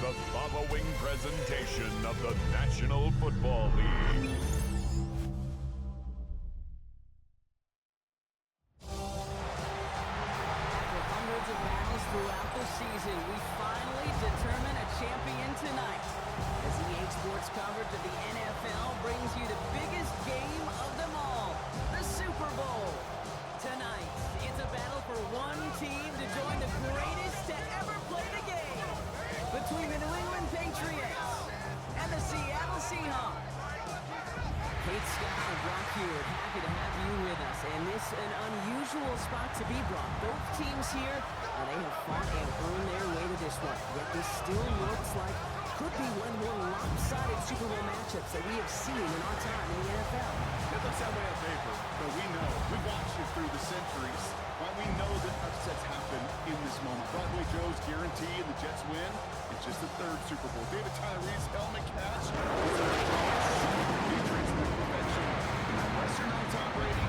the following presentation of the National Football League. After hundreds of battles throughout the season, we finally determine a champion tonight. As EA Sports coverage of the NFL brings you the biggest game of them all, the Super Bowl. Tonight, it's a battle for one team to join the greatest to ever play the game. Between the New England Patriots and the Seattle Seahawks. Kate Scott and Brock Hewitt, happy to have you with us. And this an unusual spot to be brought. Both teams here, they have fought and earned their way to this one. Yet this still looks like could be one of the more lopsided Super Bowl matchups that we have seen in our time in the NFL. It looks that way on paper, but we know. We watched it through the centuries. Why we know that upsets happen in this moment. Broadway Joe's guarantee and the Jets win. It's just the third Super Bowl. David Tyree's helmet catch. Patriots in the convention. And lesser known Tom Brady.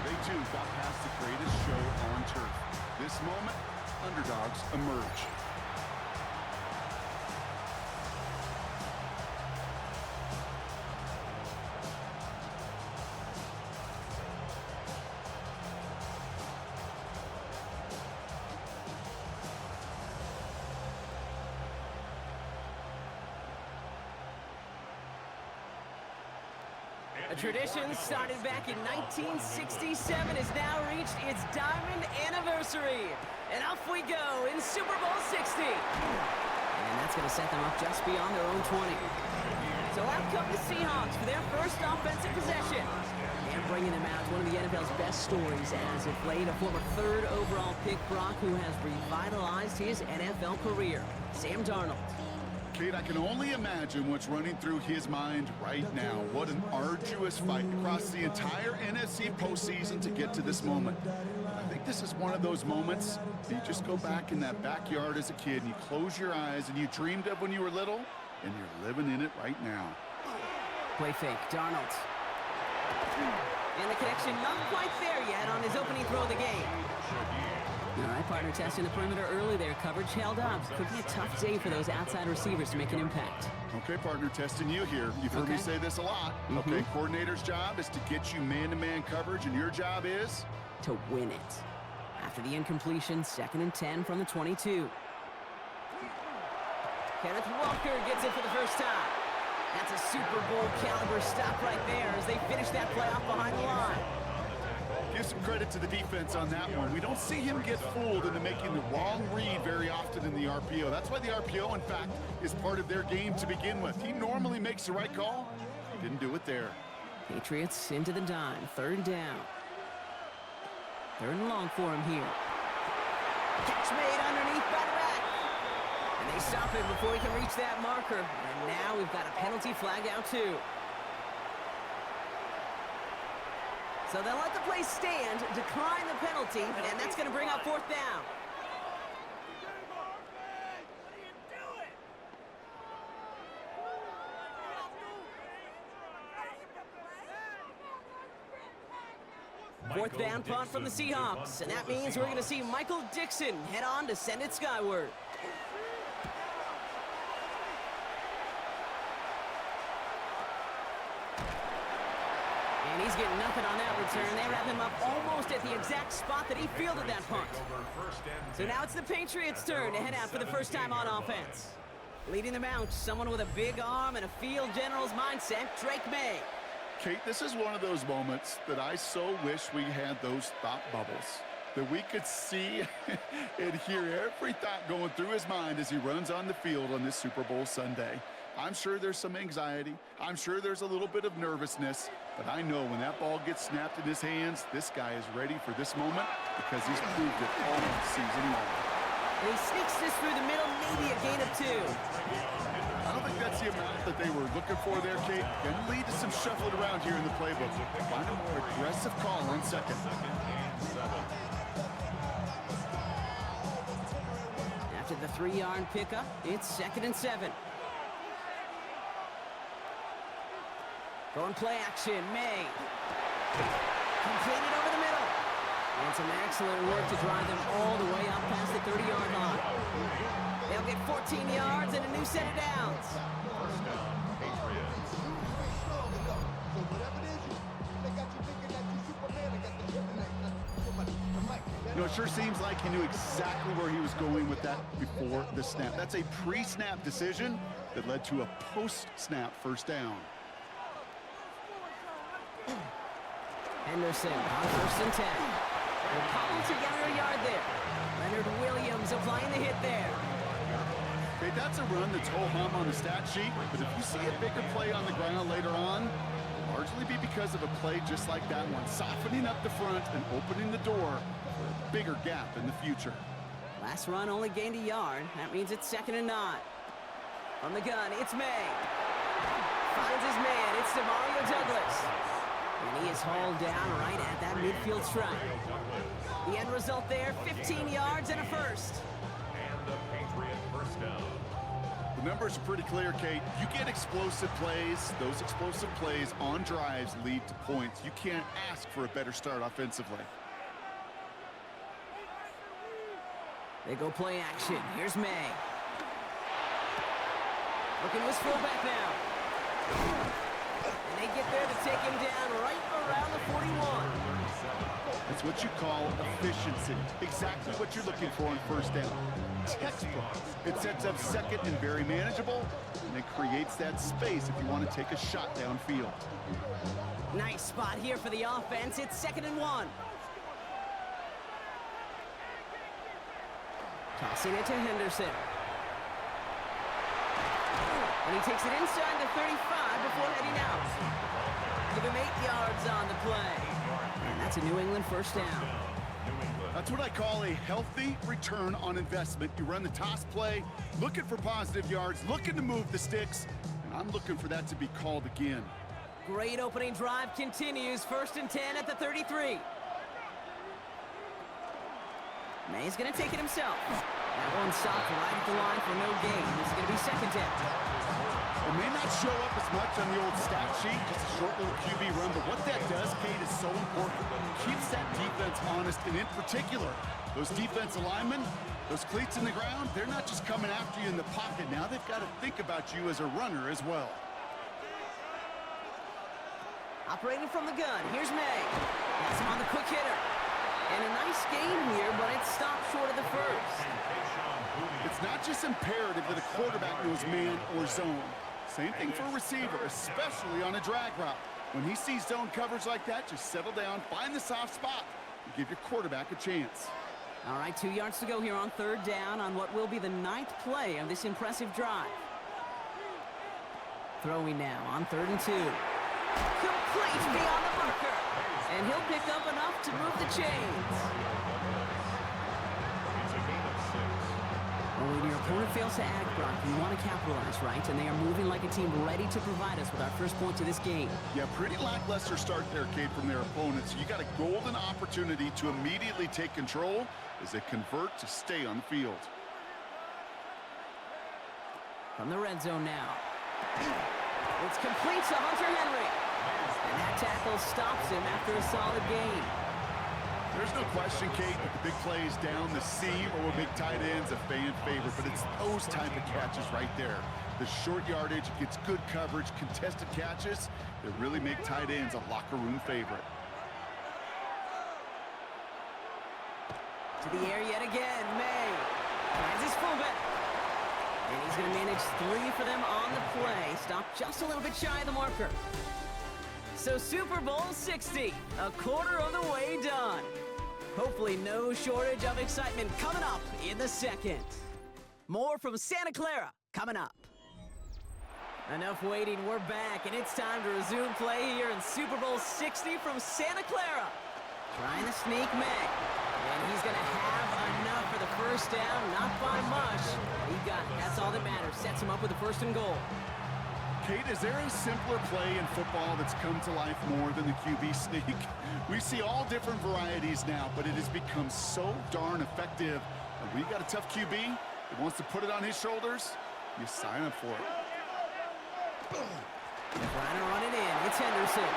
They too got past the greatest show on turf. This moment, underdogs emerge. A tradition started back in 1967 has now reached its diamond anniversary. And off we go in Super Bowl 60. And that's going to set them up just beyond their own 20. So out come the Seahawks for their first offensive possession. And bringing them out one of the NFL's best stories as of late, a former third overall pick, Brock, who has revitalized his NFL career, Sam Darnold. Kate, I can only imagine what's running through his mind right now. What an arduous fight across the entire NFC postseason to get to this moment. I think this is one of those moments you just go back in that backyard as a kid and you close your eyes and you dreamed of when you were little, and you're living in it right now. Play fake, Darnold. And the connection not quite there yet on his opening throw of the game. All right, partner, testing the perimeter early there. Coverage held up. Could be a tough day for those outside receivers to make an impact. Okay, partner, testing you here. You've heard me say this a lot. Okay, coordinator's job is to get you man-to-man coverage, and your job is? To win it. After the incompletion, 2nd and 10 from the 22. Kenneth Walker gets it for the first time. That's a Super Bowl caliber stop right there as they finish that play off behind the line. Give some credit to the defense on that one. We don't see him get fooled into making the wrong read very often in the RPO. That's why the RPO, in fact, is part of their game to begin with. He normally makes the right call. He didn't do it there. Patriots into the dime. 3rd down. 3rd and long for him here. Catch made underneath by the back. And they stop him before he can reach that marker. And now we've got a penalty flag out too. So they'll let the play stand, decline the penalty, and that's going to bring up 4th down. Fourth down punt from the Seahawks, and that means we're going to see Michael Dixon head on to send it skyward. And he's getting nothing on that return. They wrap him up almost at the exact spot that he fielded that punt. So now it's the Patriots' turn to head out for the first time on offense. Leading them out, someone with a big arm and a field general's mindset, Drake May. Kate, this is one of those moments that I so wish we had those thought bubbles. That we could see and hear every thought going through his mind as he runs on the field on this Super Bowl Sunday. I'm sure there's some anxiety. I'm sure there's a little bit of nervousness. But I know when that ball gets snapped in his hands, this guy is ready for this moment because he's proved it all season long. And he sneaks this through the middle, maybe a gain of 2. I don't think that's the amount that they were looking for there, Kate. Can lead to some shuffling around here in the playbook. Find a more aggressive call on 2nd. After the 3-yard pickup, it's 2nd and 7. Going play action, May. Completed over the middle. And some excellent work to drive them all the way up past the 30-yard line. They'll get 14 yards and a new set of downs. First down, Patriots. You know, it sure seems like he knew exactly where he was going with that before the snap. That's a pre-snap decision that led to a post-snap first down. Henderson on 1st and 10. They'll cobble together a yard there. Leonard Williams applying the hit there. Okay, that's a run that's ho-hum on the stat sheet, but if you see a bigger play on the ground later on, it'll largely be because of a play just like that one, softening up the front and opening the door for a bigger gap in the future. Last run only gained a yard. That means it's 2nd and 9. From the gun, it's May. Finds his man. It's Demario Douglas. And he is hauled down right at that midfield stripe. The end result there, 15 yards and a first. And the Patriot first down. The numbers are pretty clear, Kate. You get explosive plays. Those explosive plays on drives lead to points. You can't ask for a better start offensively. They go play action. Here's May. Looking to his fullback now. And they get there to take him down right around the 41. That's what you call efficiency. Exactly what you're looking for on first down. Textbook. It sets up second and very manageable, and it creates that space if you want to take a shot downfield. Nice spot here for the offense. It's 2nd and 1. Tossing it to Henderson. And he takes it inside the 35 before heading out. Give him 8 yards on the play. And that's a New England first down. That's what I call a healthy return on investment. You run the toss play, looking for positive yards, looking to move the sticks, and I'm looking for that to be called again. Great opening drive continues. 1st and 10 at the 33. May's going to take it himself. That one stopped right at the line for no gain. It's going to be 2nd down. It may not show up as much on the old stat sheet, just a short little QB run, but what that does, Kate, is so important. It keeps that defense honest, and in particular, those defensive linemen, those cleats in the ground, they're not just coming after you in the pocket. Now they've got to think about you as a runner as well. Operating from the gun, here's May. That's him on the quick hitter. And a nice game here, but it stopped short of the first. It's not just imperative that a quarterback knows man or zone. Same thing for a receiver, especially on a drag route. When he sees zone coverage like that, just settle down, find the soft spot, and give your quarterback a chance. All right, 2 yards to go here on 3rd down on what will be the 9th play of this impressive drive. Throwing now on 3rd and 2. Complete beyond the marker. And he'll pick up enough to move the chains. Well, when your opponent fails to act, Brock, you want to capitalize, right? And they are moving like a team ready to provide us with our first points of this game. Yeah, pretty lackluster start there, Kate, from their opponents. You got a golden opportunity to immediately take control as they convert to stay on the field. From the red zone now. It's complete to Hunter Henry. And that tackle stops him after a solid gain. There's no question, Kate, that the big plays down the seam or with big tight ends a fan favorite, but it's those type of catches right there. The short yardage, gets good coverage, contested catches that really make tight ends a locker room favorite. To the air yet again, May. Finds his fullback. And he's going to manage 3 for them on the play. Stopped just a little bit shy of the marker. So Super Bowl 60, a quarter of the way done. Hopefully no shortage of excitement coming up in the second. More from Santa Clara coming up. Enough waiting, we're back, and it's time to resume play here in Super Bowl 60 from Santa Clara. Trying to sneak May. And he's going to have enough for the first down, not by much. He got it. That's all that matters. Sets him up with a 1st and goal. Kate, is there a simpler play in football that's come to life more than the QB sneak? We see all different varieties now, but it has become so darn effective. And when you got a tough QB that wants to put it on his shoulders, you sign up for it. They're trying to run it in. It's Henderson.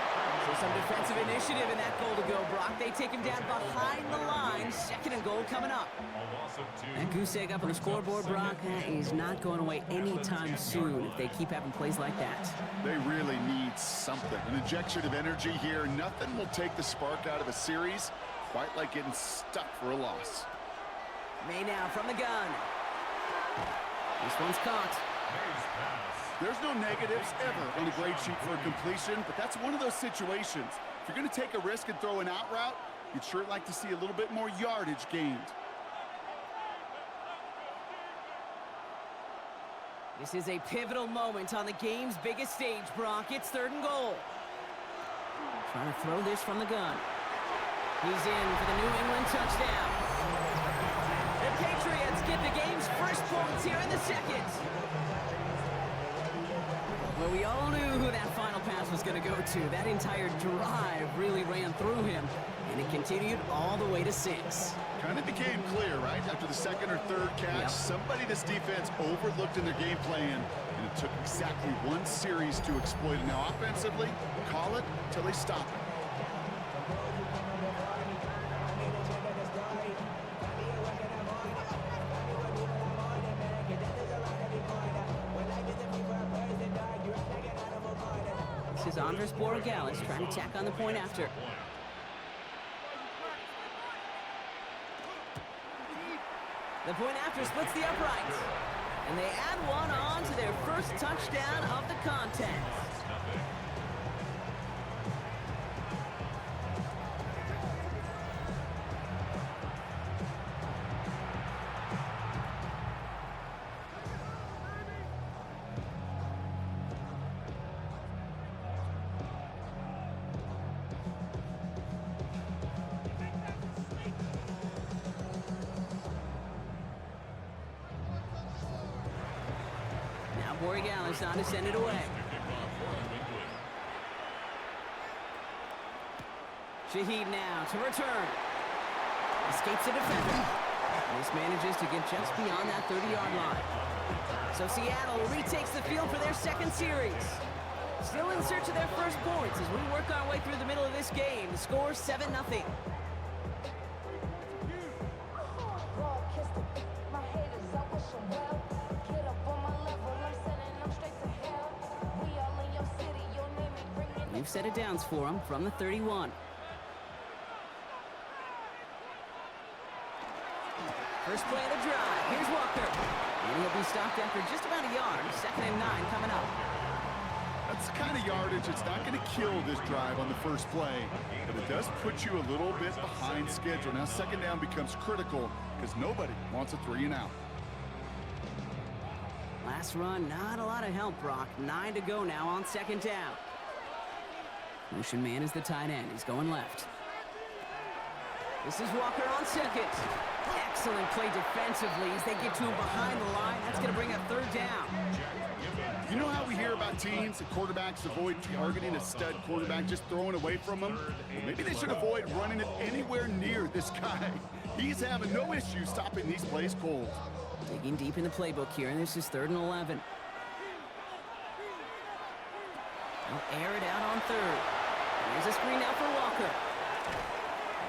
So some defensive initiative in that goal to go, Brock. They take him down behind the line. Second and goal coming up. And goose egg up on the scoreboard, Brock. That is not going away anytime soon if they keep having plays like that. They really need something. An injection of energy here. Nothing will take the spark out of a series quite like getting stuck for a loss. May now from the gun. This one's caught. There's no negatives ever on a grade sheet for a completion, but that's one of those situations. If you're going to take a risk and throw an out route, you'd sure like to see a little bit more yardage gained. This is a pivotal moment on the game's biggest stage, Brock. It's 3rd and goal. Trying to throw this from the gun. He's in for the New England touchdown. The Patriots get the game's first points here in the second. Well, we all knew who that final pass was going to go to. That entire drive really ran through him, and it continued all the way to 6. Kind of became clear, right? After the 2nd or 3rd catch, somebody this defense overlooked in their game plan, and it took exactly one series to exploit it. Now, offensively, call it till they stop it. This is Andres Borregales trying to tack on the point after. The point after splits the uprights. And they add one on to their first touchdown of the contest. Borregales on to send it away. Shaheed now to return. Escapes the defender. This manages to get just beyond that 30-yard line. So Seattle retakes the field for their second series. Still in search of their first points as we work our way through the middle of this game. The score 7-0. We've set it downs for him from the 31. First play of the drive. Here's Walker. And he'll be stopped after just about a yard. 2nd and 9 coming up. That's the kind of yardage it's not going to kill this drive on the first play, but it does put you a little bit behind schedule. Now 2nd down becomes critical because nobody wants a 3 and out. Last run, not a lot of help, Brock. 9 to go now on 2nd down. Motion man is the tight end. He's going left. This is Walker on 2nd. Excellent play defensively as they get to him behind the line. That's going to bring up 3rd down. You know how we hear about teams that quarterbacks avoid targeting a stud quarterback, just throwing away from him? Well, maybe they should avoid running it anywhere near this guy. He's having no issue stopping these plays cold. Digging deep in the playbook here, and this is 3rd and 11. They'll air it out on 3rd. There's a screen now for Walker.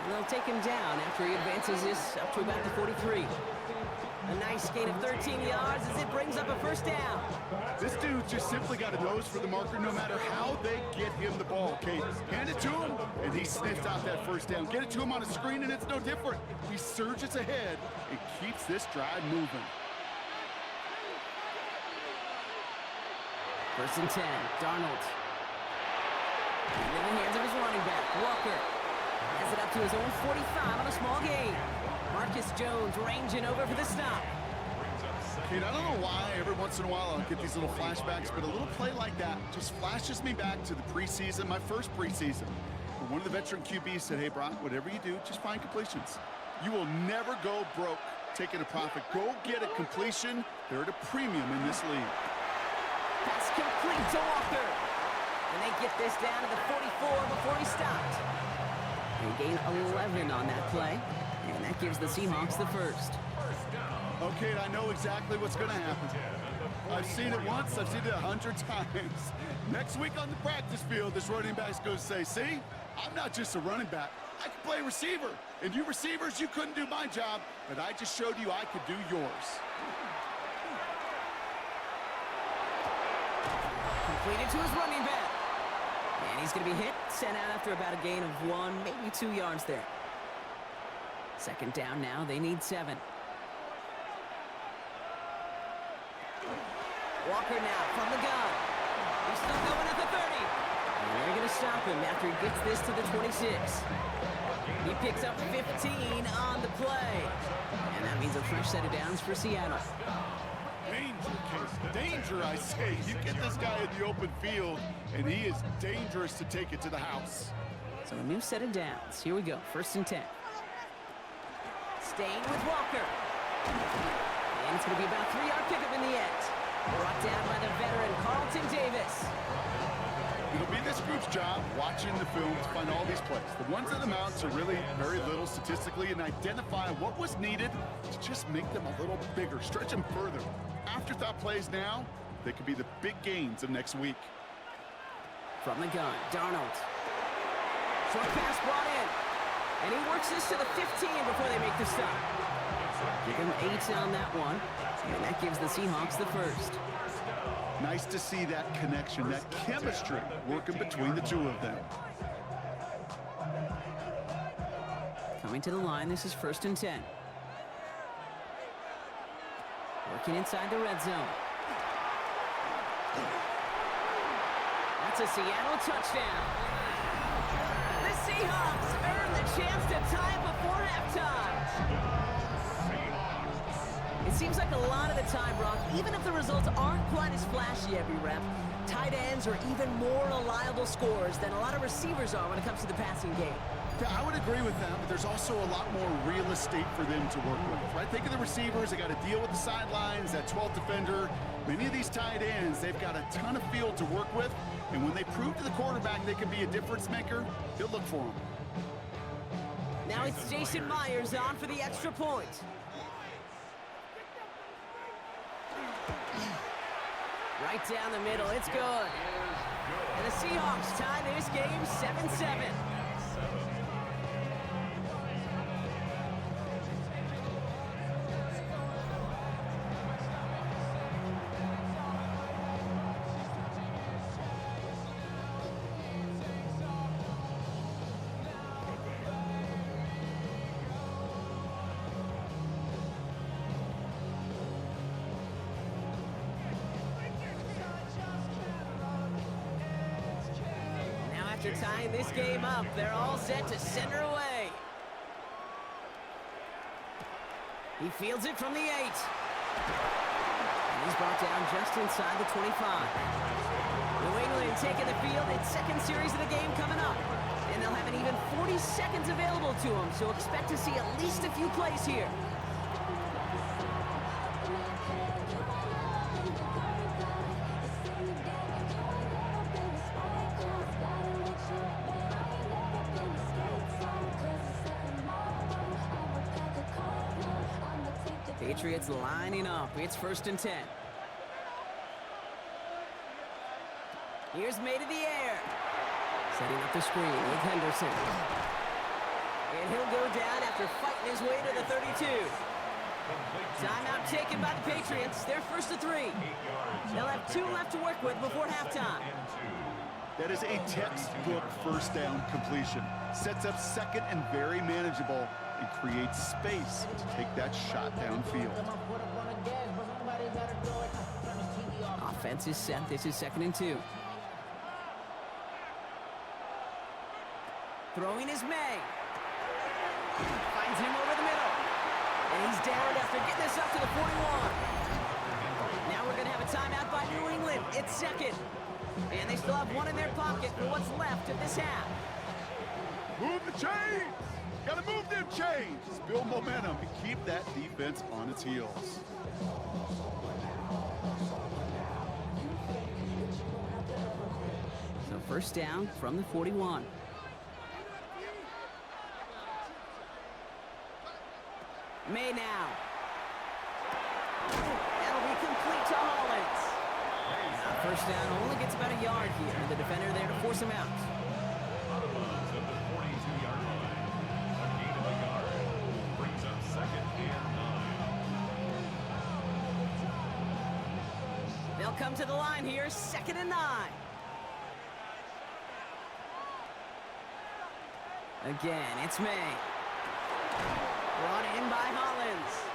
And they'll take him down after he advances this up to about the 43. A nice gain of 13 yards as it brings up a 1st down. This dude just simply got a nose for the marker no matter how they get him the ball, Kate. Hand it to him, and he sniffs out that 1st down. Get it to him on a screen, and it's no different. He surges ahead and keeps this drive moving. 1st and 10, Darnold. And in the hands of his running back, Walker. Has it up to his own 45 on a small gain. Marcus Jones ranging over for the stop. Kate, I don't know why every once in a while I'll get these little flashbacks, but a little play like that just flashes me back to the preseason, my first preseason. One of the veteran QBs said, hey, Brock, whatever you do, just find completions. You will never go broke taking a profit. Go get a completion. They're at a premium in this league. Pass complete to Walker. And they get this down to the 44 before he stopped. They gain 11 on that play. And that gives the Seahawks the first. Okay, I know exactly what's going to happen. I've seen it once. I've seen it 100 times. Next week on the practice field, this running back's going to say, see, I'm not just a running back. I can play receiver. And you receivers, you couldn't do my job, but I just showed you I could do yours. Completed to his running back. And he's going to be hit, sent out after about a gain of 1, maybe 2 yards there. Second down now. They need 7. Walker now from the gun. He's still going at the 30. And they're going to stop him after he gets this to the 26. He picks up 15 on the play. And that means a fresh set of downs for Seattle. Danger, Case. Danger, I say. You get this guy in the open field, and he is dangerous to take it to the house. So a new set of downs. Here we go. 1st and 10. Staying with Walker. And it's going to be about a 3-yard pickup in the end. Brought down by the veteran Carlton Davis. It'll be this group's job watching the film to find all these plays. The ones that amount to really very little statistically and identify what was needed to just make them a little bigger, stretch them further. Afterthought plays now, they could be the big gains of next week. From the gun, Darnold. Short pass brought in. And he works this to the 15 before they make the stop. Give him 8 on that one. And that gives the Seahawks the first. Nice to see that connection, that chemistry working between the two of them. Coming to the line, this is 1st and 10. Working inside the red zone. That's a Seattle touchdown. The Seahawks earn the chance to tie it before halftime. It seems like a lot of the time, Brock, even if the results aren't quite as flashy every rep, tight ends are even more reliable scorers than a lot of receivers are when it comes to the passing game. Yeah, I would agree with that, but there's also a lot more real estate for them to work with, right? Think of the receivers. They got to deal with the sidelines, that 12th defender. Many of these tight ends, they've got a ton of field to work with, and when they prove to the quarterback they can be a difference maker, he'll look for them. Now it's Jason Myers on for the extra point. Right down the middle, it's good. And the Seahawks tie this game 7-7. After tying this game up, they're all set to send her away. He fields it from the 8. And he's brought down just inside the 25. New England taking the field. Its second series of the game coming up. And they'll have an even 40 seconds available to them, so expect to see at least a few plays here. Patriots lining up. It's 1st and 10. Here's made in the air. Setting up the screen with Henderson. And he'll go down after fighting his way to the 32. Timeout taken by the Patriots. They're 1st and 3. They'll have 2 left to work with before halftime. That is a textbook first down completion. Sets up second and very manageable and creates space to take that shot downfield. Offense is set. This is 2nd and 2. Throwing is May. Finds him over the middle. And he's down after getting this up to the 41. Now we're going to have a timeout by New England. It's 2nd. And they still have 1 in their pocket for what's left of this half. Move the chains! Gotta move them chains! Build momentum and keep that defense on its heels. So 1st down from the 41. May now. That'll be complete to Hollins. First down only gets about a yard here. The defender there to force him out. Out of bounds at the 42-yard line. A gain of a yard. Brings up 2nd and 9. They'll come to the line here, 2nd and 9. Again, it's May. Brought in by Hollins.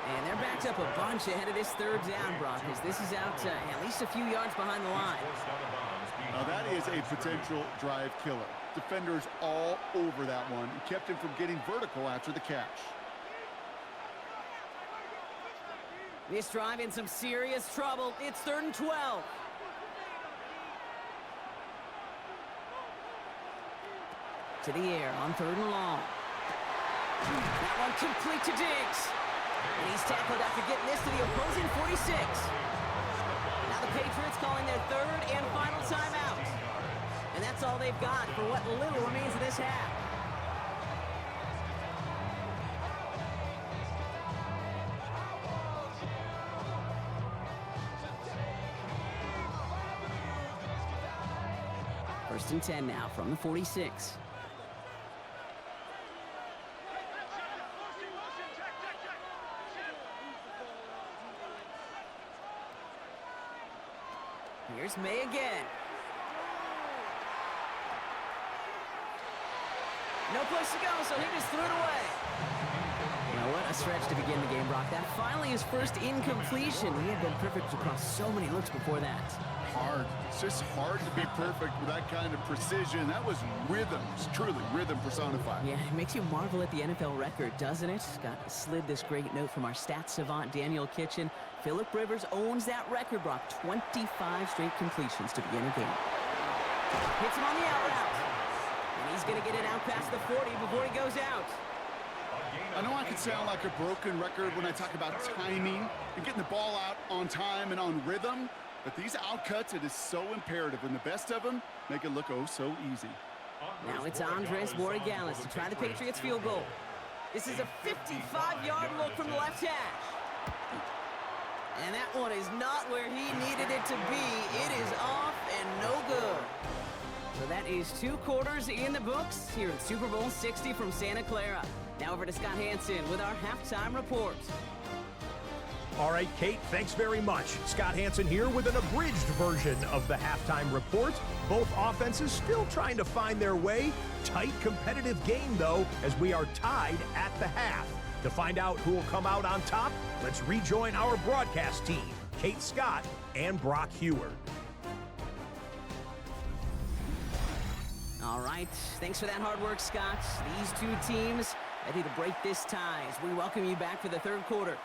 And they're backed up a bunch ahead of this third down, Brock, because this is out at least a few yards behind the line. Now that is a potential drive killer. Defenders all over that one. Kept him from getting vertical after the catch. This drive in some serious trouble. It's 3rd and 12. To the air on 3rd and long. That one complete to Diggs. And he's tackled after getting this to the opposing 46. Now the Patriots calling their 3rd and final timeout. And that's all they've got for what little remains of this half. First and 10 now from the 46. Here's May again. No place to go, so he just threw it away. Now what a stretch to begin the game, Brock. That finally his first incompletion. He had been perfect across so many looks before that. Hard. It's just hard to be perfect with that kind of precision. That was rhythm. It's truly rhythm personified. Yeah, it makes you marvel at the NFL record, doesn't it? Got slid this great note from our stats savant, Daniel Kitchen. Phillip Rivers owns that record, Brock. 25 straight completions to begin a game. Hits him on the out route. And he's going to get it out past the 40 before he goes out. I know I can sound like a broken record when I talk about timing and getting the ball out on time and on rhythm, but these outcuts, it is so imperative, and the best of them make it look oh so easy. Now it's Andres Borregales to try the Patriots field goal. This is a 55-yard look from the left hash. And that one is not where he needed it to be. It is off and no good. So that is 2 quarters in the books here in Super Bowl 60 from Santa Clara. Now over to Scott Hanson with our halftime report. All right, Kate, thanks very much. Scott Hanson here with an abridged version of the halftime report. Both offenses still trying to find their way. Tight, competitive game, though, as we are tied at the half. To find out who will come out on top, let's rejoin our broadcast team, Kate Scott and Brock Heward. All right, thanks for that hard work, Scott. These two teams ready to break this tie as we welcome you back for the third quarter.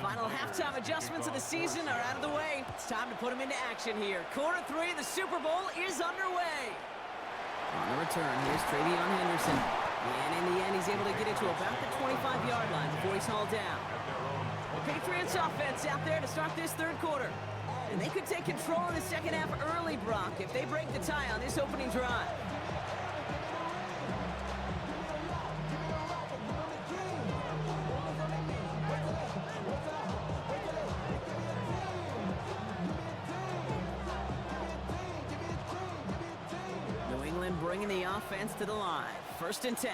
Final halftime adjustments of the season are out of the way. It's time to put them into action here. Quarter 3 of the Super Bowl is underway. On the return, here's Travion Henderson. And in the end, he's able to get it to about the 25-yard line before he's hauled down. The Patriots offense out there to start this third quarter. And they could take control in the second half early, Brock, if they break the tie on this opening drive. Bringing the offense to the line. First and 10.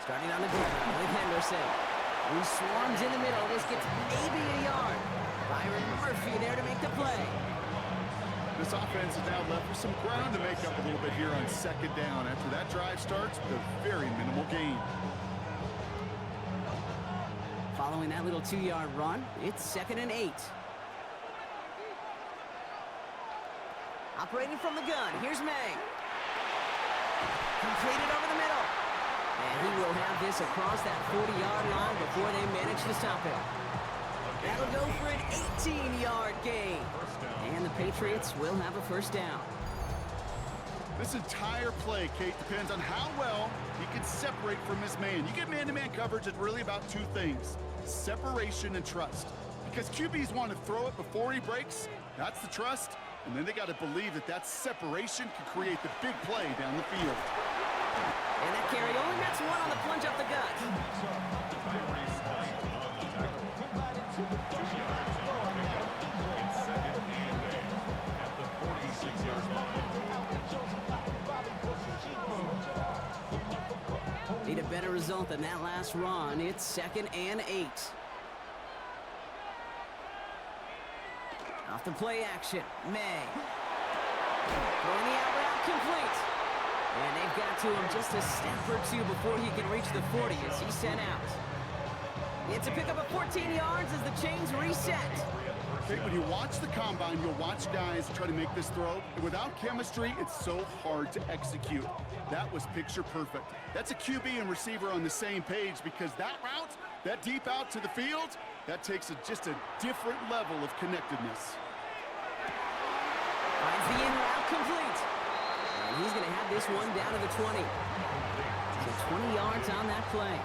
Starting on the ground with Henderson, who swarms in the middle. This gets maybe a yard. Byron Murphy there to make the play. This offense is now left with some ground to make up a little bit here on second down after that drive starts with a very minimal gain. Following that little 2-yard run, it's 2nd and 8. Operating from the gun, here's May. Completed over the middle. And he will have this across that 40-yard line before they manage to stop him. That'll go for an 18-yard gain. And the Patriots will have a first down. This entire play, Kate, depends on how well he can separate from his man. You get man-to-man coverage, it's really about 2 things. separation and trust. Because QBs want to throw it before he breaks. That's the trust. And then they got to believe that that separation can create the big play down the field. And that carry only gets one on the plunge up the gut. Need a better result than that last run. It's 2nd and 8. Off the play action, May. Throwing the out route complete. And they've got to him just a step or two before he can reach the 40 as he's sent out. It's a pickup of 14 yards as the chains reset. Okay, when you watch the combine, you'll watch guys try to make this throw. Without chemistry, it's so hard to execute. That was picture perfect. That's a QB and receiver on the same page because that route, that deep out to the field, that takes just a different level of connectedness. Finds the in route complete. And he's going to have this one down to the 20. So 20 yards on that play.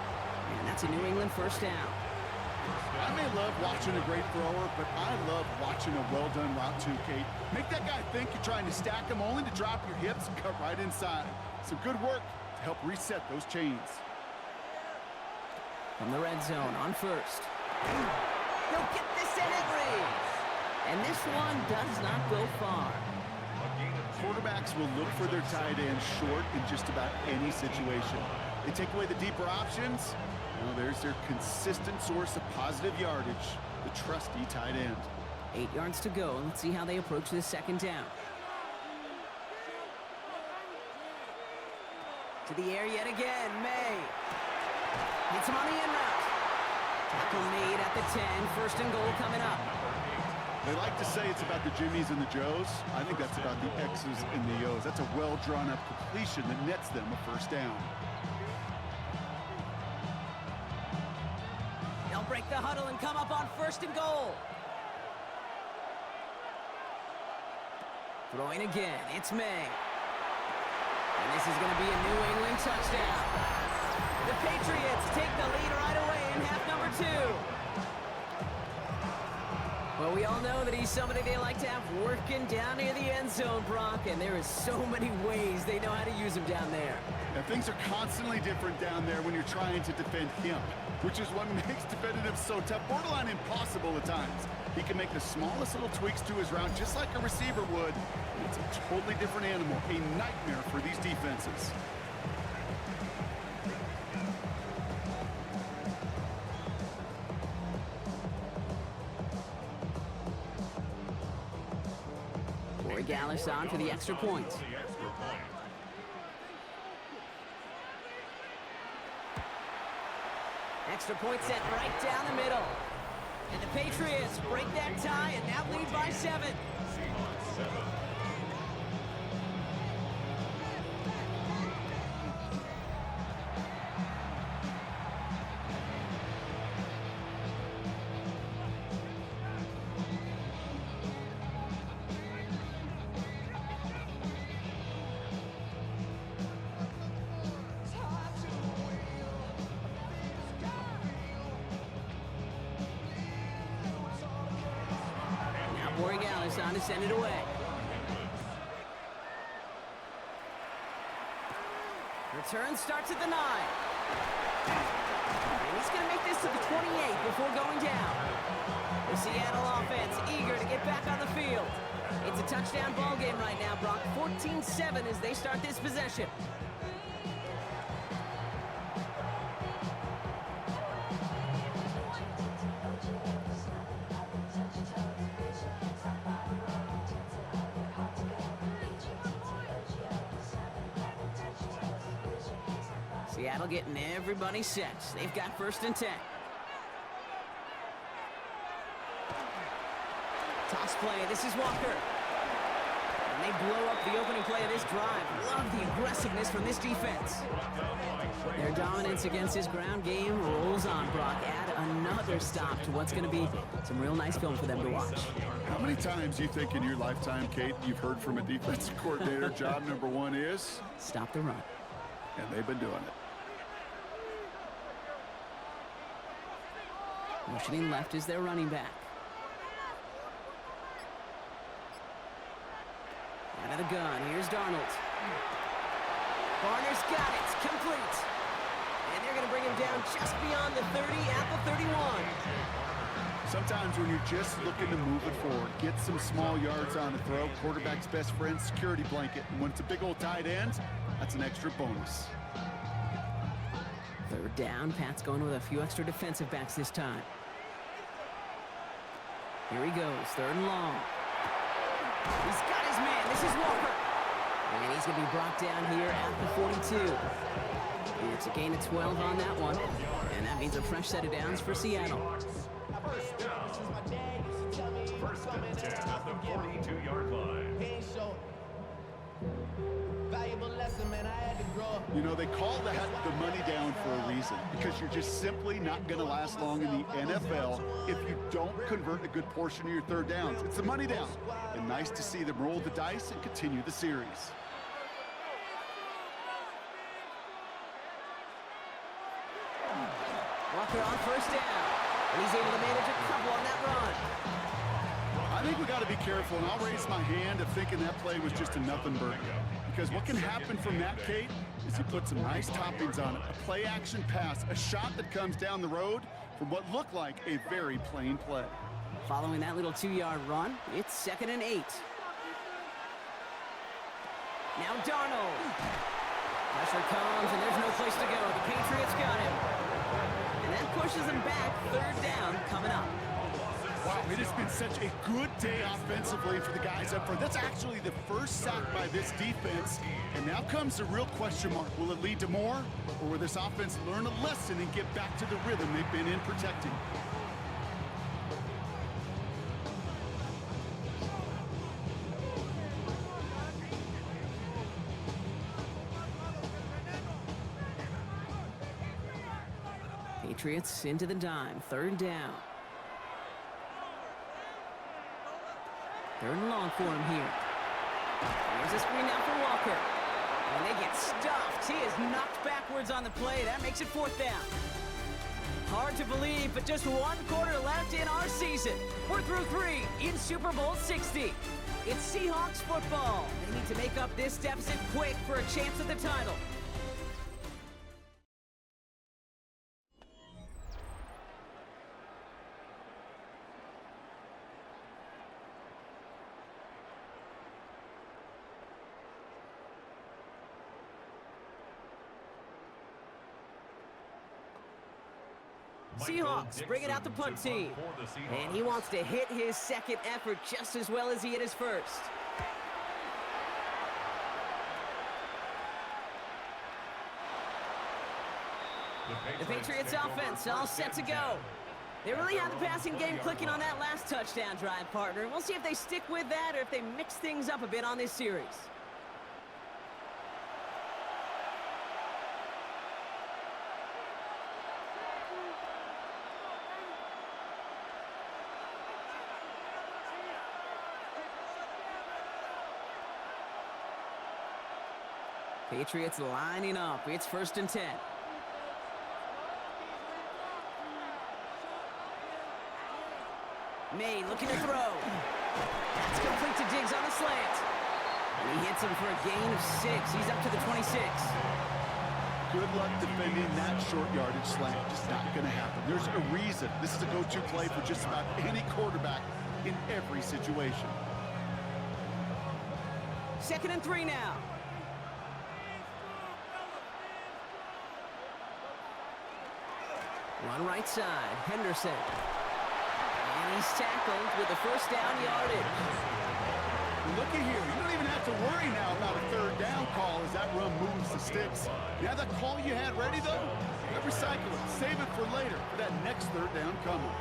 And that's a New England first down. I may love watching a great thrower, but I love watching a well-done route too, Kate. Make that guy think you're trying to stack him only to drop your hips and cut right inside. Some good work to help reset those chains. From the red zone on first. He'll get this in Henry. And this one does not go far. Quarterbacks will look for their tight end short in just about any situation. They take away the deeper options. Well, there's their consistent source of positive yardage, the trusty tight end. 8 yards to go. Let's see how they approach this 2nd down. To the air yet again, May. Hits him on the in route. Tackle made at the 10. 1st and goal coming up. They like to say it's about the Jimmies and the Joes. I think that's about the X's and the O's. That's a well-drawn-up completion that nets them a 1st down. They'll break the huddle and come up on 1st and goal. Throwing again, it's May. And this is going to be a New England touchdown. The Patriots take the lead right away in half number 2. Well, we all know that he's somebody they like to have working down near the end zone, Brock, and there is so many ways they know how to use him down there. And things are constantly different down there when you're trying to defend him, which is what makes defending so tough, borderline impossible at times. He can make the smallest little tweaks to his route just like a receiver would. It's a totally different animal, a nightmare for these defenses. Gallis on for the extra point. Extra point set right down the middle. And the Patriots break that tie and now lead by 7. Seahawks 7. On to send it away. Return starts at the 9. And he's going to make this to the 28 before going down. The Seattle offense eager to get back on the field. It's a touchdown ball game right now, Brock. 14-7 as they start this possession. Seattle getting everybody set. They've got 1st and 10. Toss play. This is Walker. And they blow up the opening play of this drive. Love the aggressiveness from this defense. Their dominance against this ground game rolls on, Brock. Add another stop to what's going to be some real nice film for them to watch. How many times do you think in your lifetime, Kate, you've heard from a defensive coordinator, job number 1 is? Stop the run. And they've been doing it. Motioning left is their running back. Out of the gun, here's Darnold. Barner's got it, it's complete. And they're going to bring him down just beyond the 30 at the 31. Sometimes when you're just looking to move it forward, get some small yards on the throw, quarterback's best friend, security blanket. And when it's a big old tight end, that's an extra bonus. Third down, Pat's going with a few extra defensive backs this time. Here he goes, third and long. He's got his man, this is Walker. And he's going to be brought down here at the 42. It's a gain of 12 on that one. And that means a fresh set of downs for Seattle. First down. First and 10 at the 42-yard line. You know, they call that the money down for a reason, because you're just simply not going to last long in the NFL if you don't convert a good portion of your third downs. It's the money down. And nice to see them roll the dice and continue the series. Walker on first down. And he's able to manage a couple on that run. I think we got to be careful, and I'll raise my hand of thinking that play was just a nothing burger. Because what can happen from that, Kate, is he put some nice toppings on it. A play-action pass, a shot that comes down the road from what looked like a very plain play. Following that little 2-yard run, it's 2nd and 8. Now Darnold. Pressure comes, and there's no place to go. The Patriots got him. And that pushes them back. Third down coming up. Wow, it has been such a good day offensively for the guys up front. That's actually the first sack by this defense. And now comes the real question mark. Will it lead to more? Or will this offense learn a lesson and get back to the rhythm they've been in protecting? Patriots into the dime. Third down. Third and long for him here. There's a screen now for Walker. And they get stuffed. He is knocked backwards on the play. That makes it 4th down. Hard to believe, but just 1 quarter left in our season. We're through 3 in Super Bowl 60. It's Seahawks football. They need to make up this deficit quick for a chance at the title. Seahawks bring it out the punt team. And he wants to hit his second effort just as well as he hit his first. The Patriots offense all set to go. They really have the passing game clicking on that last touchdown drive, partner. We'll see if they stick with that or if they mix things up a bit on this series. Patriots lining up. It's 1st and 10. May looking to throw. That's complete to Diggs on the slant. And he hits him for a gain of 6. He's up to the 26. Good luck defending that short yardage slant. Just not going to happen. There's a reason. This is a go-to play for just about any quarterback in every situation. 2nd and 3 now. Run right side, Henderson. And he's tackled with the 1st down yardage. Look at here. You don't even have to worry now about a 3rd down call as that run moves the sticks. You have that call you had ready, though? Recycle it. Save it for later for that next 3rd down coming.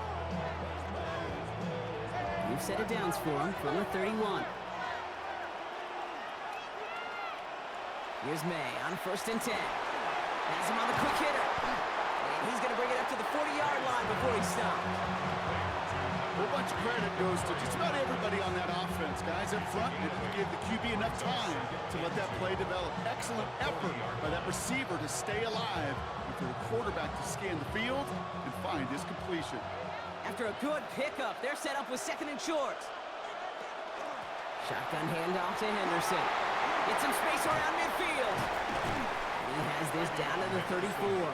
We've set it downs for him from the 31. Here's May on 1st and 10. Has him on the quick hitter. And he's going to bring it up to the 40-yard line before he stops. A whole bunch of credit goes to just about everybody on that offense. Guys up front didn't give the QB enough time to let that play develop. Excellent effort by that receiver to stay alive and for the quarterback to scan the field and find his completion. After a good pickup, they're set up with second and short. Shotgun handoff to Henderson. Get some space around midfield. He has this down to the 34.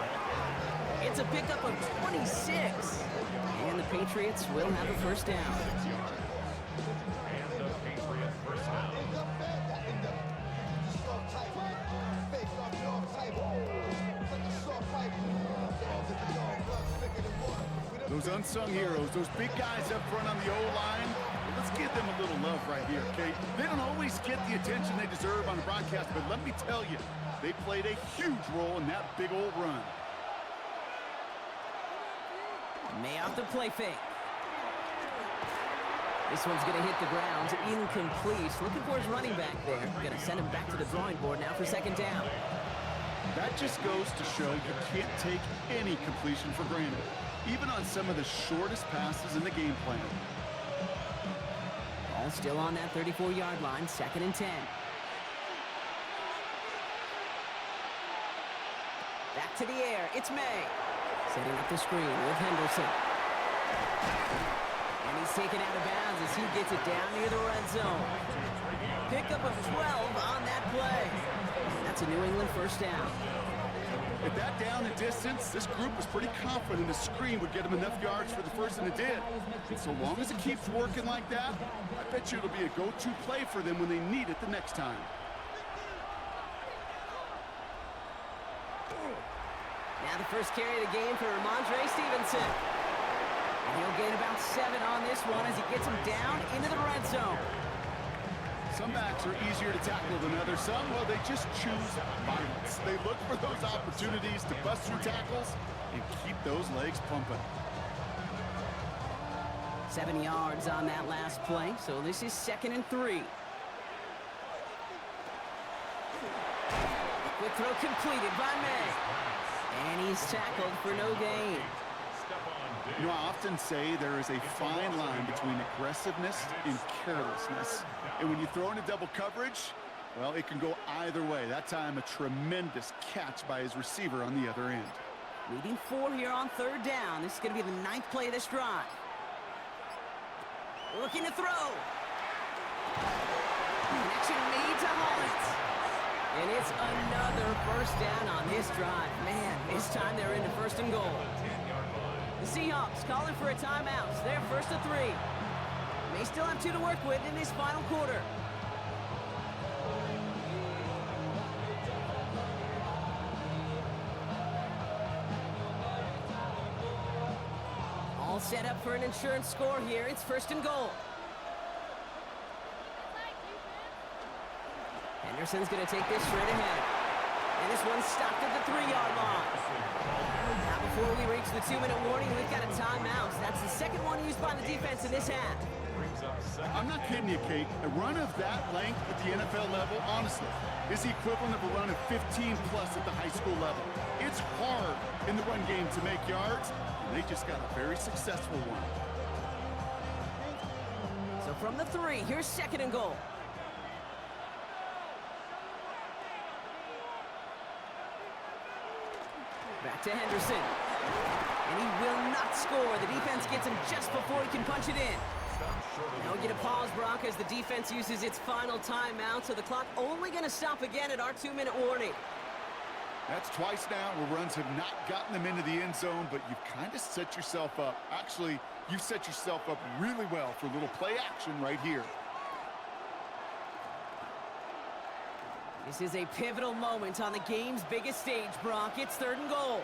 It's a pickup of 26. And the Patriots will have a first down. And the Patriots first down. Those unsung heroes, those big guys up front on the O-line, let's give them a little love right here, okay? They don't always get the attention they deserve on the broadcast, but let me tell you, they played a huge role in that big old run. May off the play fake. This one's going to hit the ground. Incomplete. Looking for his running back there. Going to send him back to the drawing board now for second down. That just goes to show you can't take any completion for granted, even on some of the shortest passes in the game plan. Ball still on that 34-yard line, second and 10. Back to the air, it's May. Setting up the screen with Henderson. And he's taken out of bounds as he gets it down near the red zone. Pickup of 12 on that play. That's a New England first down. At that down and distance, this group was pretty confident the screen would get them enough yards for the first, and it did. And so long as it keeps working like that, I bet you it'll be a go-to play for them when they need it the next time. Now the first carry of the game for Ramondre Stevenson. And he'll gain about 7 on this one as he gets him down into the red zone. Some backs are easier to tackle than others. Some, well, they just choose violence. They look for those opportunities to bust through tackles and keep those legs pumping. 7 yards on that last play, so this is second and 3. Quick throw completed by May. And he's tackled for no gain. You know, I often say there is a fine line between aggressiveness and carelessness. And when you throw into double coverage, well, it can go either way. That time, a tremendous catch by his receiver on the other end. Leading 4 here on third down. This is going to be the 9th play of this drive. Looking to throw. Connection made to Hollins. And it's another first down on this drive. Man, this time they're into first and goal. The Seahawks calling for a timeout. They're first to 3. They still have 2 to work with in this final quarter. All set up for an insurance score here. It's first and goal. Henderson's going to take this straight ahead. And this one's stopped at the 3-yard line. Now before we reach the 2-minute warning, we've got a timeout. That's the second one used by the defense in this half. I'm not kidding you, Kate. A run of that length at the NFL level, honestly, is the equivalent of a run of 15-plus at the high school level. It's hard in the run game to make yards, and they just got a very successful one. So from the 3, here's second and goal. Back to Henderson. And he will not score. The defense gets him just before he can punch it in. Now we get a pause, Brock, as the defense uses its final timeout, so the clock only going to stop again at our 2-minute warning. That's twice now where runs have not gotten them into the end zone, but you've kind of set yourself up. Actually, you've set yourself up really well for a little play action right here. This is a pivotal moment on the game's biggest stage, Brock. It's third and goal.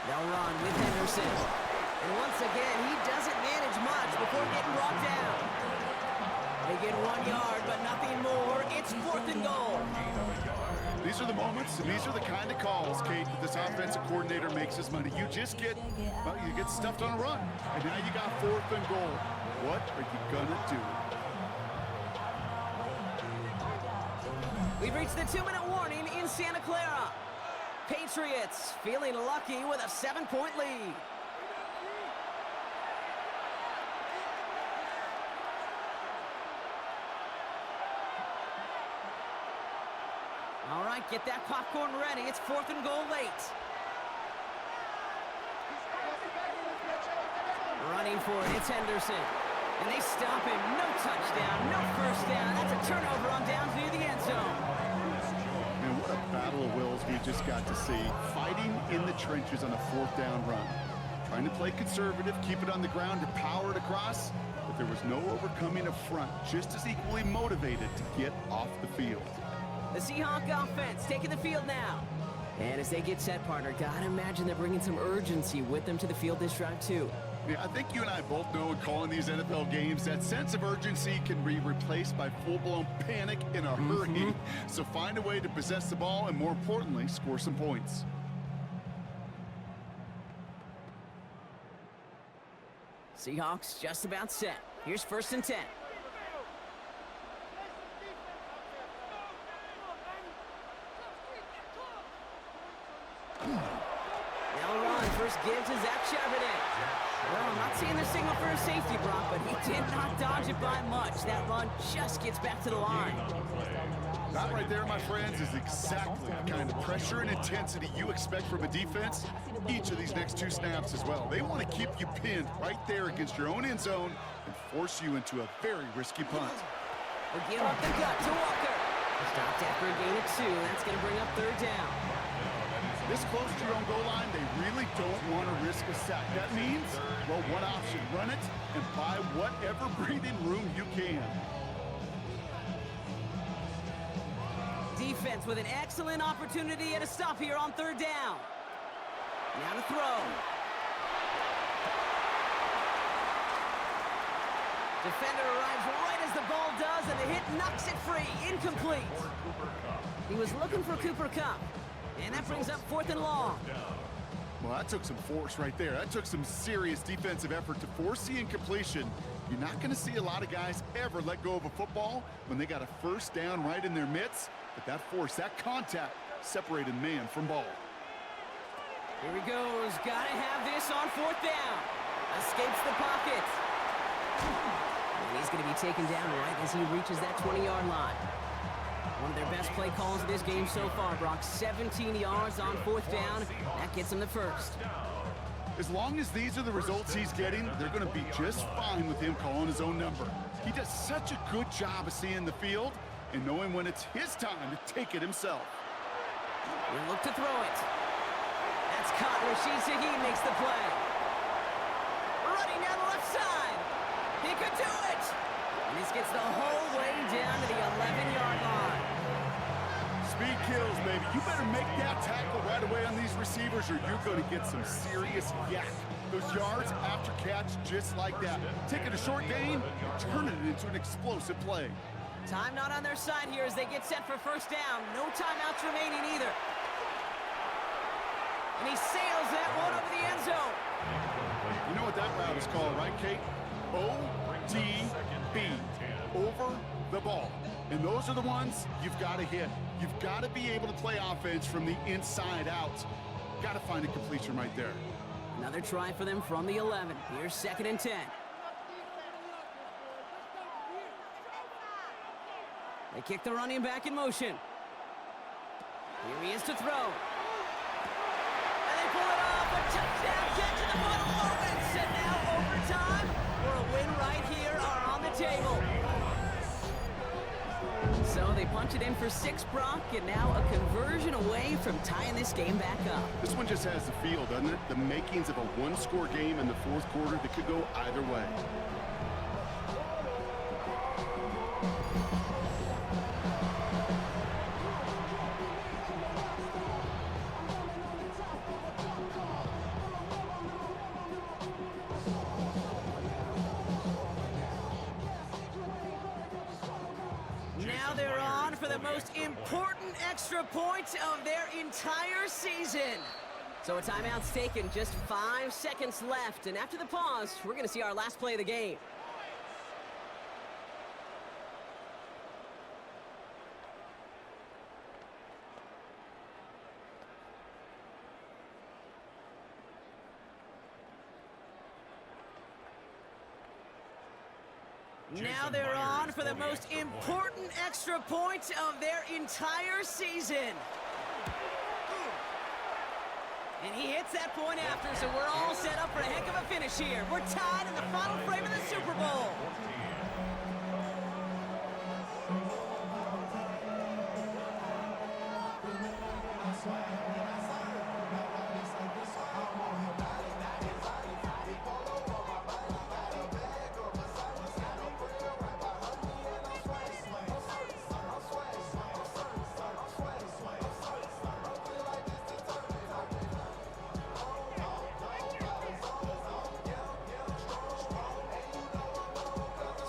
They'll run with Henderson. And once again, he doesn't manage much before getting brought down. They get 1 yard, but nothing more. It's fourth and goal. These are the moments, and these are the kind of calls, Kate, that this offensive coordinator makes his money. You just get, well, you get stuffed on a run. And now you got fourth and goal. What are you gonna do? We've reached the 2-minute warning in Santa Clara. Patriots feeling lucky with a 7-point lead. All right, get that popcorn ready. It's fourth and goal late. Running for it, it's Henderson. And they stop him. No touchdown, no first down. That's a turnover on downs near the end zone. And what a battle of wills we just got to see. Fighting in the trenches on a 4th down run. Trying to play conservative, keep it on the ground to power it across. But there was no overcoming a front. Just as equally motivated to get off the field. The Seahawks offense taking the field now. And as they get set, partner, gotta imagine they're bringing some urgency with them to the field this drive, too. Yeah, I think you and I both know in calling these NFL games that sense of urgency can be replaced by full-blown panic in a hurry. So find a way to possess the ball and, more importantly, score some points. Seahawks just about set. Here's 1st and 10. Now run. First gives is that Chevrolet. Well, I'm not seeing the signal for a safety, Brock, but he did not dodge it by much. That run just gets back to the line. That right there, my friends, is exactly the kind of pressure and intensity you expect from a defense each of these next 2 snaps as well. They want to keep you pinned right there against your own end zone and force you into a very risky punt. We'll give up the gut to Walker. Stopped after a gain of 2. That's going to bring up 3rd down. This close to your own goal line, they really don't want to risk a sack. That means, well, one option, run it and buy whatever breathing room you can. Defense with an excellent opportunity at a stop here on 3rd down. Now to throw. Defender arrives right as the ball does, and the hit knocks it free. Incomplete. He was looking for Cooper Kupp. And that brings up 4th and long. Well, that took some force right there. That took some serious defensive effort to force the incompletion. You're not going to see a lot of guys ever let go of a football when they got a 1st down right in their midst. But that force, that contact, separated man from ball. Here he goes. Got to have this on 4th down. Escapes the pocket. And he's going to be taken down right as he reaches that 20-yard line. One of their best play calls of this game so far, Brock. 17 yards on 4th down. That gets him the first. As long as these are the results he's getting, they're going to be just fine with him calling his own number. He does such a good job of seeing the field and knowing when it's his time to take it himself. He'll look to throw it. That's caught. Rashid Shaheed makes the play. Running down the left side. He could do it. And this gets the whole way down to the 11-yard line. Speed kills, baby. You better make that tackle right away on these receivers or you're going to get some serious yak. Those yards after catch just like that. Taking a short gain and turning it into an explosive play. Time not on their side here as they get set for 1st down. No timeouts remaining either. And he sails that one over the end zone. You know what that route is called, right, Kate? OTB. Over the ball. And those are the ones you've got to hit. You've got to be able to play offense from the inside out. Got to find a completion right there. Another try for them from the 11. Here's 2nd and 10. They kick the running back in motion. Here he is to throw. And they pull it off. A touchdown catch in the final moments. And now overtime for a win right here are on the table. So they punch it in for 6, Brock, and now a conversion away from tying this game back up. This one just has the feel, doesn't it? The makings of a one-score game in the 4th quarter that could go either way. Now they're on for the most important extra point of their entire season. So a timeout's taken, just 5 seconds left, and after the pause, we're going to see our last play of the game. Now they're on for the most important extra point of their entire season. And he hits that point after, so we're all set up for a heck of a finish here. We're tied in the final frame of the Super Bowl.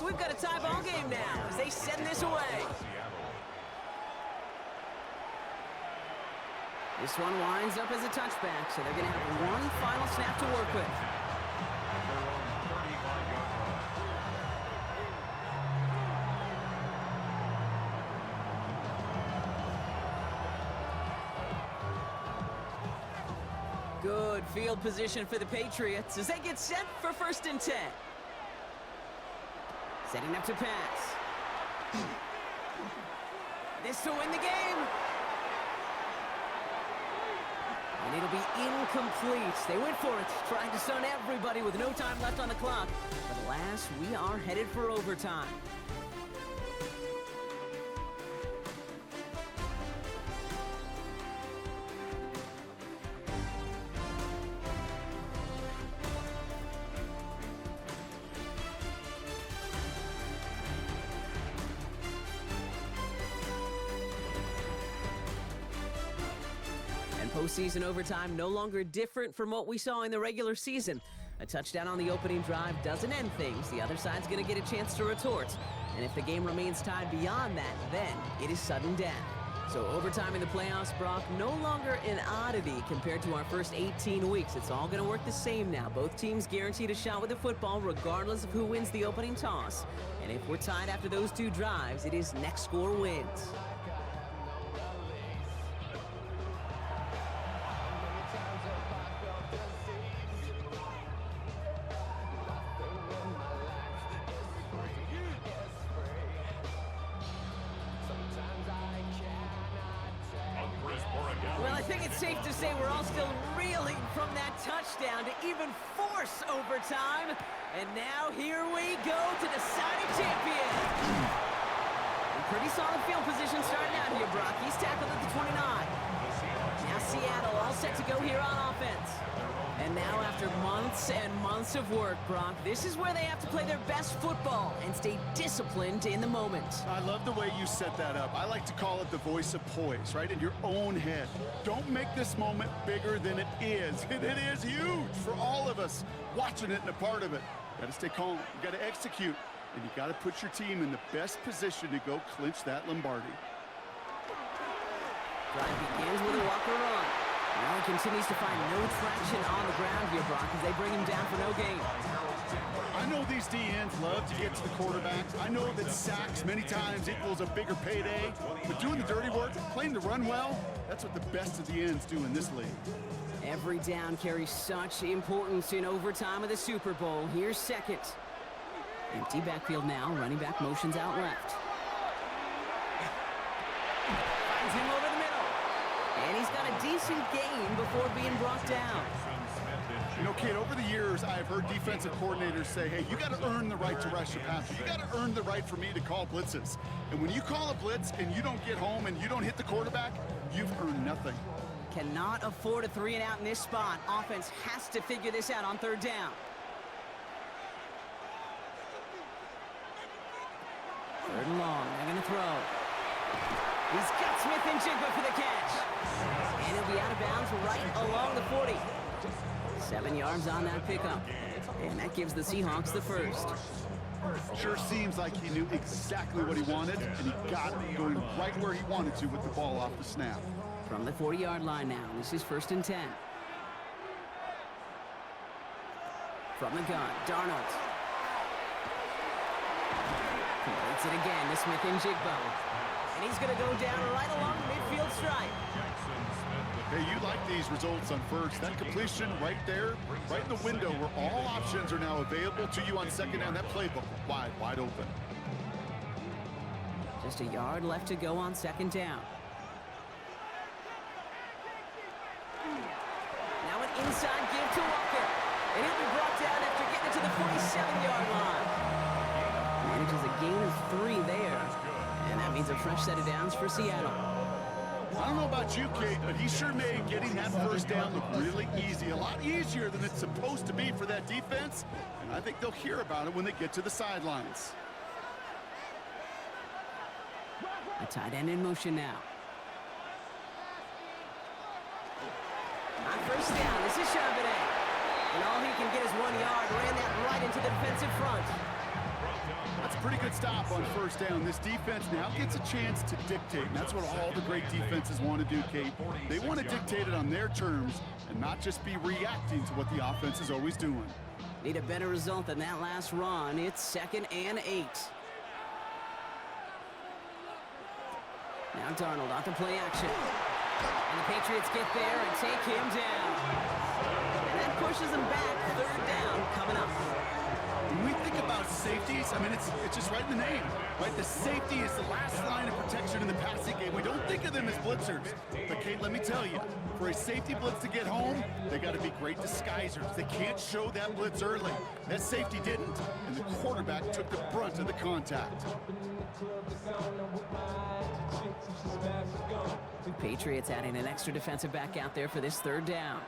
We've got a tie ball game now as they send this away. This one winds up as a touchback, so they're going to have one final snap to work with. Good field position for the Patriots as they get set for 1st and 10. Setting up to pass. This to win the game. And it'll be incomplete. They went for it, trying to stun everybody with no time left on the clock. But alas, we are headed for overtime. Postseason overtime no longer different from what we saw in the regular season. A touchdown on the opening drive doesn't end things. The other side's going to get a chance to retort. And if the game remains tied beyond that, then it is sudden death. So overtime in the playoffs, Brock, no longer an oddity compared to our first 18 weeks. It's all going to work the same now. Both teams guaranteed a shot with the football regardless of who wins the opening toss. And if we're tied after those two drives, it is next score wins. Well, I think it's safe to say we're all still reeling from that touchdown to even force overtime. And now here we go to the deciding champion. Pretty solid field position starting out here, Brock. He's tackled at the 29. Now Seattle all set to go here on offense. And now after months and months of work, Brock, this is where they have to play their best football and stay disciplined in the moment. I love the way you set that up. I like to call it the voice of poise, right? In your own head. Don't make this moment bigger than it is. And it is huge for all of us watching it and a part of it. You gotta stay calm. You gotta execute. And you gotta put your team in the best position to go clinch that Lombardi. Drive begins with a walker run. Now he continues to find no traction on the ground here, Brock, as they bring him down for no gain. I know these DNs love to get to the quarterback. I know that sacks many times equals a bigger payday. But doing the dirty work, playing the run well, that's what the best of the ends do in this league. Every down carries such importance in overtime of the Super Bowl. Here's second. Empty backfield now. Running back motions out left. Finds him over the middle. And he's got a decent gain before being brought down. You know, kid, over the years, I've heard defensive coordinators say, hey, you got to earn the right to rush the passer. You got to earn the right for me to call blitzes. And when you call a blitz and you don't get home and you don't hit the quarterback, you've earned nothing. Cannot afford a 3-and-out in this spot. Offense has to figure this out on third down. Third and long. They're going to throw. He's got Smith and Jigba for the catch. And he'll be out of bounds right along the 40. 7 yards on that pickup. And that gives the Seahawks the first. Sure seems like he knew exactly what he wanted, and he got it going right where he wanted to with the ball off the snap. From the 40-yard line now, this is 1st and 10. From the gun, Darnold. Completes it again to Smith and Jigba. And he's going to go down right along the midfield stripe. Hey, you like these results on first. That completion right there, right in the window where all options are now available to you on second down. That playbook wide open. Just a yard left to go on second down. inside give to Walker. And he'll be brought down after getting it to the 47-yard line. Manages a gain of 3 there. And that means a fresh set of downs for Seattle. I don't know about you, Kate, but he sure made getting that first down look really easy. A lot easier than it's supposed to be for that defense. And I think they'll hear about it when they get to the sidelines. A tight end in motion now. On first down, this is Charbonnet. And all he can get is 1 yard. Ran that right into the defensive front. That's a pretty good stop on first down. This defense now gets a chance to dictate, and that's what all the great defenses want to do, Kate. They want to dictate it on their terms and not just be reacting to what the offense is always doing. Need a better result than that last run. It's 2nd and 8. Now Darnold out to play action. And the Patriots get there and take him down. And that pushes them back. 3rd down coming up. When we think about safeties, I mean, it's just right in the name, right? The safety is the last line of protection in the passing game. We don't think of them as blitzers. But, Kate, let me tell you, for a safety blitz to get home, they got to be great disguisers. They can't show that blitz early. That safety didn't, and the quarterback took the brunt of the contact. Patriots adding an extra defensive back out there for this 3rd down.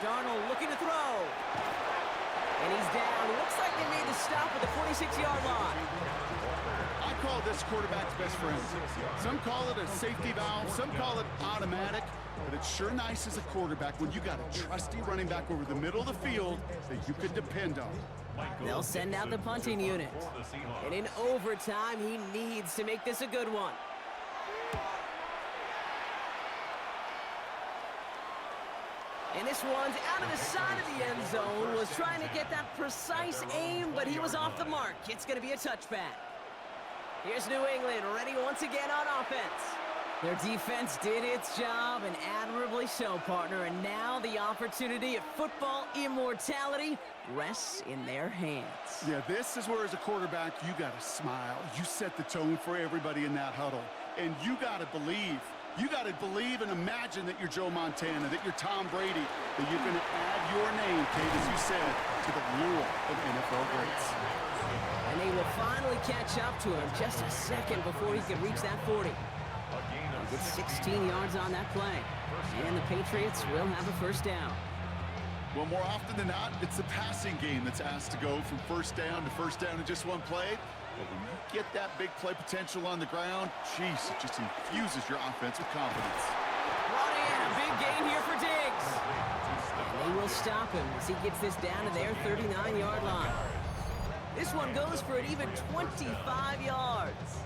Darnold looking to throw. And he's down. Looks like they made the stop at the 46-yard line. I call this quarterback's best friend. Some call it a safety valve, some call it automatic, but it's sure nice as a quarterback when you got a trusty running back over the middle of the field that you can depend on. They'll send out the punting unit. And in overtime, he needs to make this a good one. And this one's out of the side of the end zone. Was trying to get that precise aim, but he was off the mark. It's going to be a touchback. Here's New England, ready once again on offense. Their defense did its job, and admirably so, partner. And now the opportunity at football immortality rests in their hands. Yeah, this is where, as a quarterback, you got to smile. You set the tone for everybody in that huddle. And you got to believe. You got to believe and imagine that you're Joe Montana, that you're Tom Brady, that you're going to add your name, Kate, as you said, to the lure of NFL greats. And they will finally catch up to him just a second before he could reach that 40. He'll get 16 yards on that play. And the Patriots will have a first down. Well, more often than not, it's the passing game that's asked to go from first down in just one play. But when you get that big play potential on the ground, geez, it just infuses your offense with confidence. Brought in, a big gain here for Diggs. And they will stop him as he gets this down to their 39-yard line. This one goes for an even 25 yards.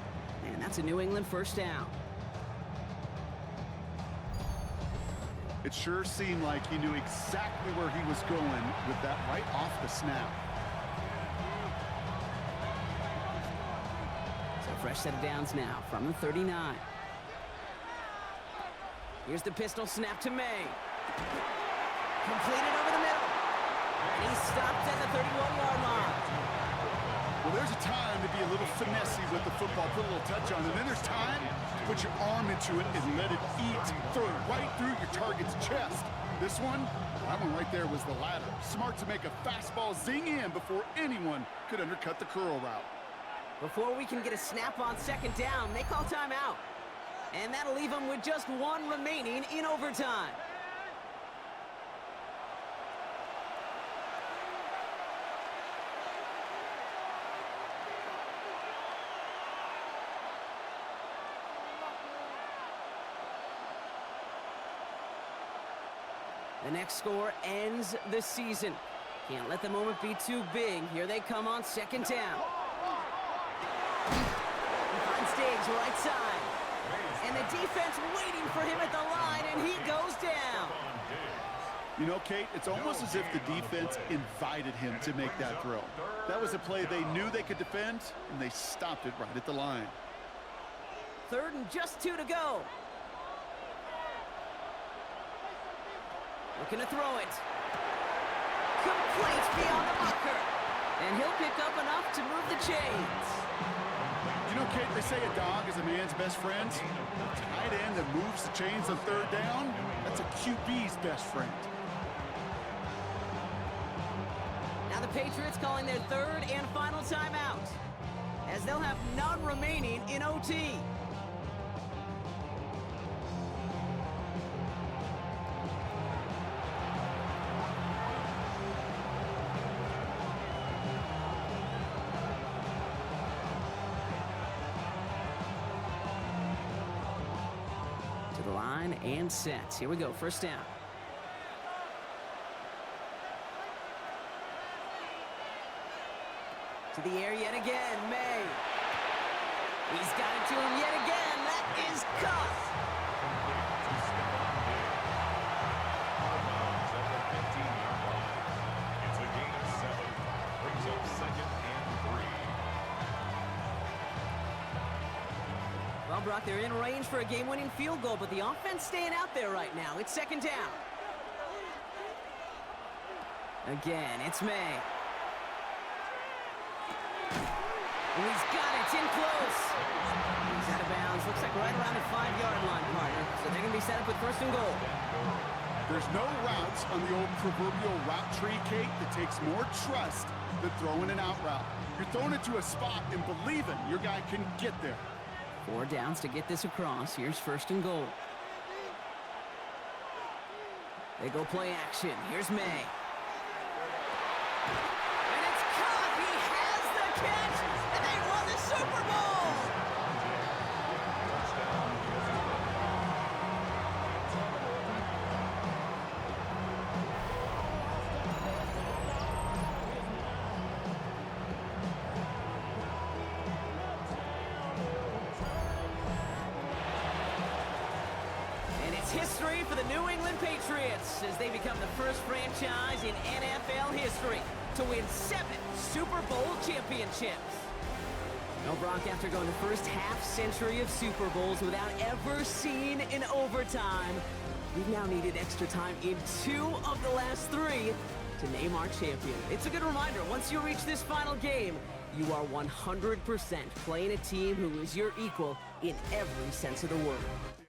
And that's a New England first down. It sure seemed like he knew exactly where he was going with that right off the snap. Fresh set of downs now from the 39. Here's the pistol snap to May. Completed over the middle. And he stopped at the 31-yard line. Well, there's a time to be a little finessey with the football, put a little touch on it. And then there's time to put your arm into it and let it eat. Throw it right through your target's chest. This one, that one right there was the latter. Smart to make a fastball zing in before anyone could undercut the curl route. Before we can get a snap on 2nd down, they call timeout. And that'll leave them with just 1 remaining in overtime. The next score ends the season. Can't let the moment be too big. Here they come on 2nd down. Diggs right side. And the defense waiting for him at the line, and he goes down. You know, Kate, it's almost as if the defense invited him to make that throw. That was a play they knew they could defend, and they stopped it right at the line. 3rd and just 2 to go. Looking to throw it. Complete beyond the marker. And he'll pick up enough to move the chains. You know, Kate, they say a dog is a man's best friend. A tight end that moves the chains on third down, that's a QB's best friend. Now the Patriots calling their third and final timeout, as they'll have none remaining in OT. To the line and set. Here we go, first down. To the air yet again, May. He's got it to him yet again. That is caught. It's a gain of 7. Brings up second and 3. Well, Brock, they're in range for a game-winning field goal, but the offense staying out there right now. It's second down. Again, it's May. And he's got it. It's in close. He's out of bounds. Looks like right around the 5-yard line, partner. So they're going to be set up with first and goal. There's no routes on the old proverbial route tree, Kate, that takes more trust than throwing an out route. You're throwing it to a spot and believing your guy can get there. 4 downs to get this across. Here's first and goal. They go play action. Here's May. And it's caught. He has the catch. And they won the Super Bowl. And it's history for the New England Patriots as they become the first franchise in NFL history to win 7 Super Bowl championships. Now, Brock, after going the first half-century of Super Bowls without ever seeing an overtime, we've now needed extra time in 2 of the last 3 to name our champion. It's a good reminder, once you reach this final game, you are 100% playing a team who is your equal in every sense of the word.